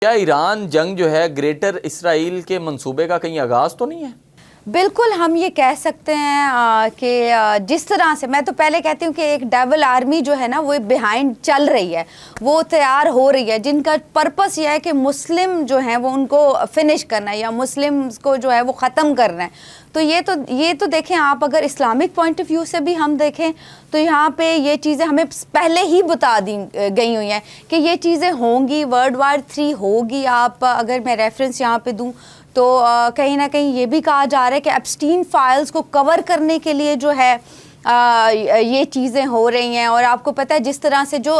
کیا ایران جنگ جو ہے گریٹر اسرائیل کے منصوبے کا کہیں آغاز تو نہیں ہے؟ بالکل ہم یہ کہہ سکتے ہیں کہ جس طرح سے میں تو پہلے کہتی ہوں کہ ایک ڈیول آرمی جو ہے نا وہ بیہائنڈ چل رہی ہے، وہ تیار ہو رہی ہے، جن کا پرپس یہ ہے کہ مسلم جو ہیں وہ ان کو فنش کرنا ہے یا مسلمز کو جو ہے وہ ختم کرنا ہے۔ تو یہ تو دیکھیں آپ، اگر اسلامک پوائنٹ آف ویو سے بھی ہم دیکھیں تو یہاں پہ یہ چیزیں ہمیں پہلے ہی بتا دی گئی ہوئی ہیں کہ یہ چیزیں ہوں گی، ورلڈ وار 3 ہوگی۔ آپ اگر میں ریفرنس یہاں پہ دوں تو کہیں نہ کہیں یہ بھی کہا جا رہا ہے کہ ایپسٹین فائلز کو کور کرنے کے لیے جو ہے یہ چیزیں ہو رہی ہیں۔ اور آپ کو پتہ ہے جس طرح سے جو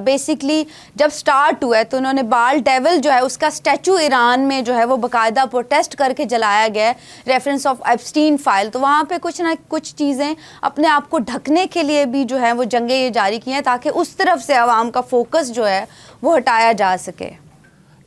بیسکلی جب سٹارٹ ہوا ہے تو انہوں نے بال ڈیول جو ہے اس کا اسٹیچو ایران میں جو ہے وہ باقاعدہ پروٹیسٹ کر کے جلایا گیا ہے، ریفرنس آف ایپسٹین فائل۔ تو وہاں پہ کچھ نہ کچھ چیزیں اپنے آپ کو ڈھکنے کے لیے بھی جو ہے وہ جنگیں یہ جاری کی ہیں تاکہ اس طرف سے عوام کا فوکس جو ہے وہ ہٹایا جا سکے۔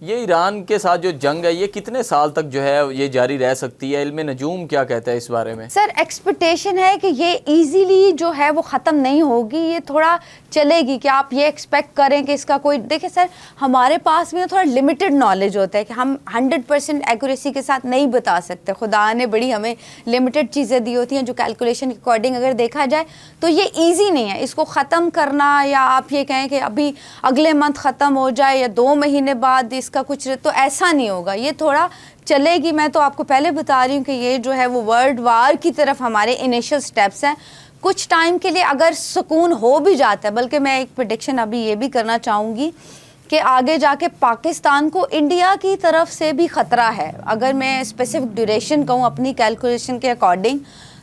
یہ ایران کے ساتھ جو جنگ ہے یہ کتنے سال تک جو ہے یہ جاری رہ سکتی ہے؟ علم نجوم کیا کہتا ہے اس بارے میں؟ سر ایکسپیکٹیشن ہے کہ یہ ایزیلی جو ہے وہ ختم نہیں ہوگی، یہ تھوڑا چلے گی کہ آپ یہ ایکسپیکٹ کریں کہ اس کا کوئی، دیکھیں سر ہمارے پاس بھی تھوڑا لمیٹڈ نالج ہوتا ہے کہ ہم 100% ایکوریسی کے ساتھ نہیں بتا سکتے۔ خدا نے بڑی ہمیں لمیٹڈ چیزیں دی ہوتی ہیں جو کیلکولیشن کے اکارڈنگ اگر دیکھا جائے تو یہ ایزی نہیں ہے اس کو ختم کرنا، یا آپ یہ کہیں کہ ابھی اگلے منتھ ختم ہو جائے یا 2 مہینے بعد اس کا کچھ، تو ایسا نہیں ہوگا، یہ تھوڑا چلے گی۔ میں تو آپ کو پہلے بتا رہی ہوں کہ یہ جو ہے وہ ورلڈ وار کی طرف ہمارے انیشل سٹیپس ہیں۔ کچھ ٹائم کے لیے اگر سکون ہو بھی جاتا ہے، بلکہ میں ایک پریڈکشن ابھی یہ بھی کرنا چاہوں گی کہ آگے جا کے پاکستان کو انڈیا کی طرف سے بھی خطرہ ہے۔ اگر میں اسپیسیفک ڈیوریشن کہوں اپنی کیلکولیشن کے اکارڈنگ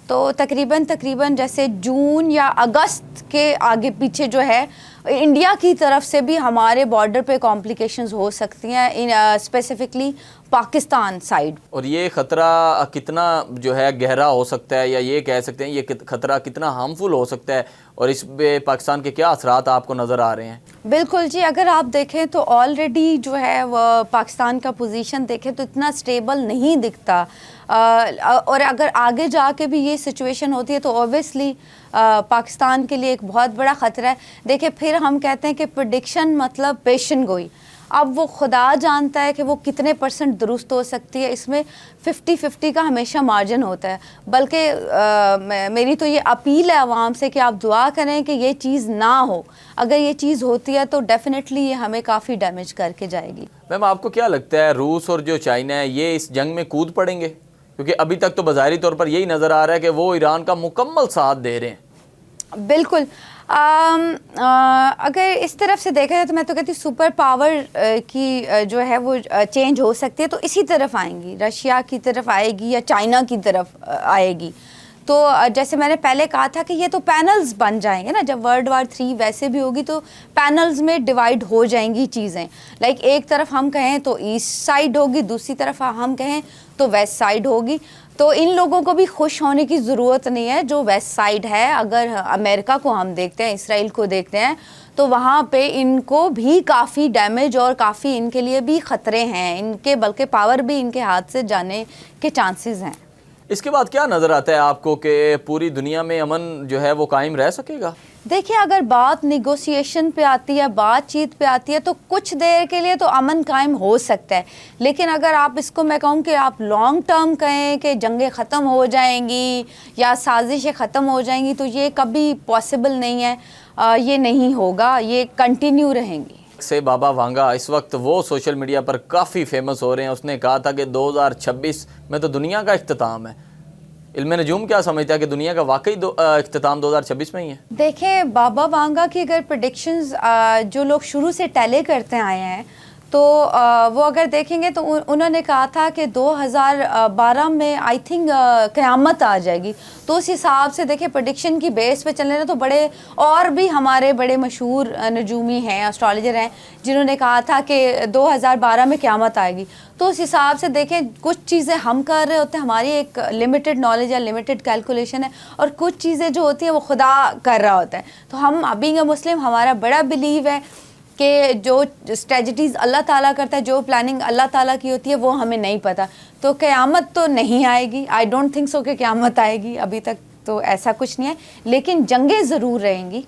تو تقریباً جیسے جون یا اگست کے آگے پیچھے جو ہے انڈیا کی طرف سے بھی ہمارے بارڈر پہ کمپلیکیشنز ہو سکتی ہیں، اسپیسیفکلی پاکستان سائیڈ۔ اور یہ خطرہ کتنا جو ہے گہرا ہو سکتا ہے، یا یہ کہہ سکتے ہیں یہ خطرہ کتنا ہارمفل ہو سکتا ہے، اور اس پہ پاکستان کے کیا اثرات آپ کو نظر آ رہے ہیں؟ بالکل جی، اگر آپ دیکھیں تو آلریڈی جو ہے وہ پاکستان کا پوزیشن دیکھیں تو اتنا سٹیبل نہیں دکھتا، اور اگر آگے جا کے بھی یہ سچویشن ہوتی ہے تو اوبیسلی پاکستان کے لیے ایک بہت بڑا خطرہ ہے۔ دیکھیں پھر ہم کہتے ہیں کہ پریڈکشن مطلب پیشن گوئی، اب وہ خدا جانتا ہے کہ وہ کتنے % درست ہو سکتی ہے، اس میں 50-50 کا ہمیشہ مارجن ہوتا ہے۔ بلکہ میری تو یہ اپیل ہے عوام سے کہ آپ دعا کریں کہ یہ چیز نہ ہو، اگر یہ چیز ہوتی ہے تو ڈیفینیٹلی یہ ہمیں کافی ڈیمیج کر کے جائے گی۔ میم آپ کو کیا لگتا ہے روس اور جو چائنا ہے یہ اس جنگ میں کود پڑیں گے؟ کیونکہ ابھی تک تو بظاہری طور پر یہی نظر آ رہا ہے کہ وہ ایران کا مکمل ساتھ دے رہے ہیں۔ بالکل، اگر اس طرف سے دیکھا جائے تو میں تو کہتی ہوں سپر پاور کی جو ہے وہ چینج ہو سکتی ہے، تو اسی طرف آئیں گی، رشیا کی طرف آئے گی یا چائنا کی طرف آئے گی۔ تو جیسے میں نے پہلے کہا تھا کہ یہ تو پینلز بن جائیں گے نا، جب ورلڈ وار 3 ویسے بھی ہوگی تو پینلز میں ڈیوائیڈ ہو جائیں گی چیزیں، لائک ایک طرف ہم کہیں تو ایسٹ سائڈ ہوگی، دوسری طرف ہم کہیں تو ویسٹ سائڈ ہوگی۔ تو ان لوگوں کو بھی خوش ہونے کی ضرورت نہیں ہے جو ویسٹ سائڈ ہے۔ اگر امریکہ کو ہم دیکھتے ہیں، اسرائیل کو دیکھتے ہیں تو وہاں پہ ان کو بھی کافی ڈیمیج اور کافی ان کے لیے بھی خطرے ہیں، ان کے بلکہ پاور بھی ان کے ہاتھ سے جانے کے چانسز ہیں۔ اس کے بعد کیا نظر آتا ہے آپ کو کہ پوری دنیا میں امن جو ہے وہ قائم رہ سکے گا؟ دیکھیں اگر بات نیگوسیشن پہ آتی ہے، بات چیت پہ آتی ہے تو کچھ دیر کے لیے تو امن قائم ہو سکتا ہے، لیکن اگر آپ اس کو میں کہوں کہ آپ لانگ ٹرم کہیں کہ جنگیں ختم ہو جائیں گی یا سازشیں ختم ہو جائیں گی تو یہ کبھی پاسبل نہیں ہے، یہ نہیں ہوگا، یہ کنٹینیو رہیں گی۔ سے بابا وانگا اس وقت وہ سوشل میڈیا پر کافی فیمس ہو رہے ہیں، اس نے کہا تھا کہ 2026 میں تو دنیا کا اختتام ہے۔ علم نجوم کیا سمجھتا ہے کہ دنیا کا واقعی اختتام 2026 میں ہی ہے؟ دیکھیں بابا وانگا کی اگر پریڈکشنز جو لوگ شروع سے ٹیلے کرتے آئے ہیں تو وہ اگر دیکھیں گے تو انہوں نے کہا تھا کہ 2012 میں آئی تھنک قیامت آ جائے گی، تو اس حساب سے دیکھیں پریڈکشن کی بیس پہ چلنے تو بڑے اور بھی ہمارے بڑے مشہور نجومی ہیں، اسٹرالوجر ہیں جنہوں نے کہا تھا کہ 2012 میں قیامت آئے گی۔ تو اس حساب سے دیکھیں کچھ چیزیں ہم کر رہے ہوتے ہیں، ہماری ایک لمیٹڈ نالج یا لمیٹڈ کیلکولیشن ہے، اور کچھ چیزیں جو ہوتی ہیں وہ خدا کر رہا ہوتا ہے۔ تو ہم بینگ اے مسلم ہمارا بڑا بلیو ہے کہ جو اسٹریٹجیز اللہ تعالیٰ کرتا ہے، جو پلاننگ اللہ تعالیٰ کی ہوتی ہے وہ ہمیں نہیں پتہ، تو قیامت تو نہیں آئے گی، آئی ڈونٹ تھنک سو کہ قیامت آئے گی، ابھی تک تو ایسا کچھ نہیں ہے، لیکن جنگیں ضرور رہیں گی۔